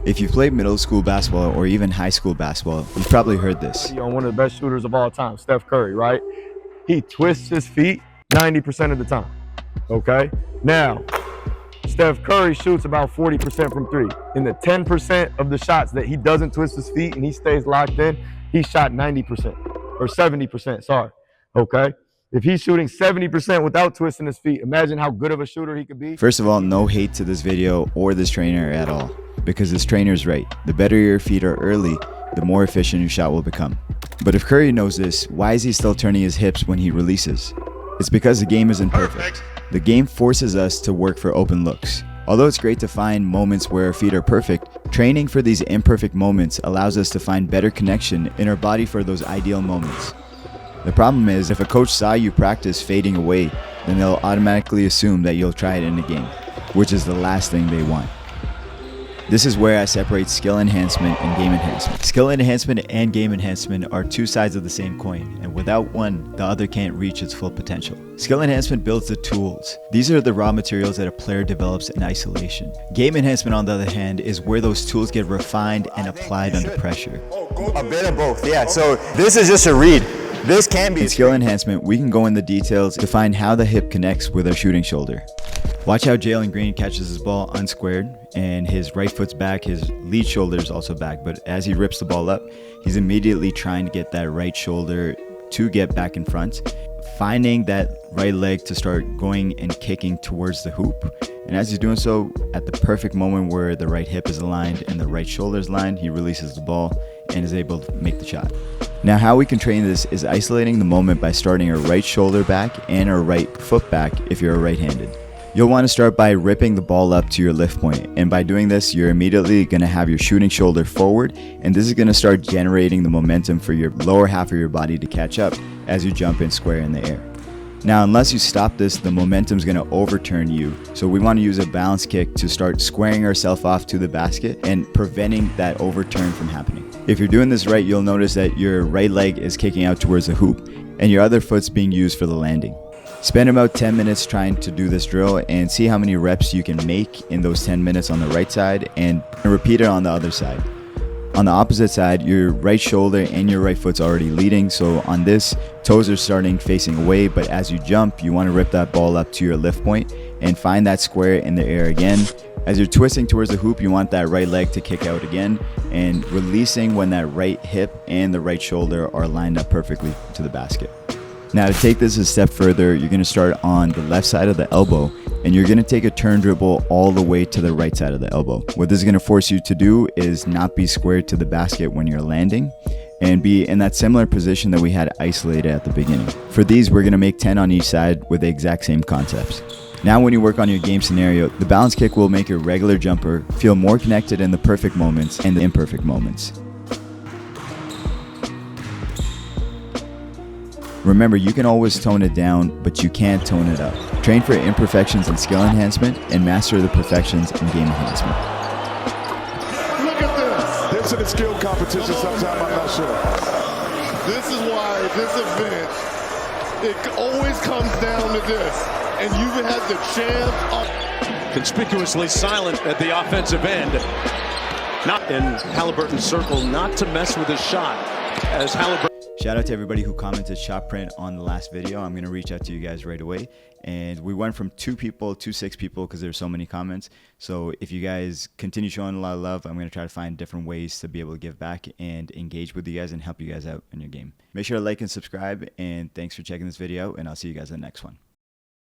If you've played middle school basketball or even high school basketball, you've probably heard this. On one of the best shooters of all time, Steph Curry, right? He twists his feet 90% of the time, okay? Now, Steph Curry shoots about 40% from three. In the 10% of the shots that he doesn't twist his feet and he stays locked in, he shot 90% or 70%, sorry, okay? If he's shooting 70% without twisting his feet, imagine how good of a shooter he could be. First of all, no hate to this video or this trainer at all, because this trainer's right. The better your feet are early, the more efficient your shot will become. But if Curry knows this, why is he still turning his hips when he releases? It's because the game isn't perfect. The game forces us to work for open looks. Although it's great to find moments where our feet are perfect, training for these imperfect moments allows us to find better connection in our body for those ideal moments. The problem is, if a coach saw you practice fading away, then they'll automatically assume that you'll try it in a game, which is the last thing they want. This is where I separate skill enhancement and game enhancement. Skill enhancement and game enhancement are two sides of the same coin, and without one, the other can't reach its full potential. Skill enhancement builds the tools. These are the raw materials that a player develops in isolation. Game enhancement, on the other hand, is where those tools get refined and applied under pressure. A bit of both, yeah. So this is just a read. This can be in skill enhancement, we can go in the details to find how the hip connects with our shooting shoulder. Watch how Jalen Green catches his ball unsquared and his right foot's back, his lead shoulder is also back, but as he rips the ball up, he's immediately trying to get that right shoulder to get back in front, finding that right leg to start going and kicking towards the hoop. And as he's doing so, at the perfect moment where the right hip is aligned and the right shoulder is aligned, he releases the ball and is able to make the shot. Now, how we can train this is isolating the moment by starting our right shoulder back and our right foot back if you're right-handed. You'll want to start by ripping the ball up to your lift point, and by doing this, you're immediately going to have your shooting shoulder forward, and this is going to start generating the momentum for your lower half of your body to catch up as you jump in square in the air. Now, unless you stop this, the momentum is going to overturn you, so we want to use a balance kick to start squaring ourselves off to the basket and preventing that overturn from happening. If you're doing this right, you'll notice that your right leg is kicking out towards the hoop, and your other foot's being used for the landing. Spend about 10 minutes trying to do this drill and see how many reps you can make in those 10 minutes on the right side, and repeat it on the other side. On the opposite side, your right shoulder and your right foot's already leading, so on this, toes are starting facing away, but as you jump, you want to rip that ball up to your lift point and find that square in the air again. As you're twisting towards the hoop, you want that right leg to kick out again and releasing when that right hip and the right shoulder are lined up perfectly to the basket. Now, to take this a step further, you're going to start on the left side of the elbow, and you're going to take a turn dribble all the way to the right side of the elbow. What this is going to force you to do is not be squared to the basket when you're landing, and be in that similar position that we had isolated at the beginning. For these, we're going to make 10 on each side with the exact same concepts. Now, when you work on your game scenario, the balance kick will make your regular jumper feel more connected in the perfect moments and the imperfect moments. Remember, you can always tone it down, but you can't tone it up. Train for imperfections in skill enhancement and master the perfections in game enhancement. Look at this. This is a skill competition sometime, I'm not sure. This is why this event, it always comes down to this. And you've had the chance. Conspicuously silent at the offensive end. Not in Halliburton's circle, not to mess with his shot. As Halliburton. Shout out to everybody who commented shot print on the last video. I'm going to reach out to you guys right away. And we went from 2 people to 6 people because there's so many comments. So if you guys continue showing a lot of love, I'm going to try to find different ways to be able to give back and engage with you guys and help you guys out in your game. Make sure to like and subscribe. And thanks for checking this video. And I'll see you guys in the next one.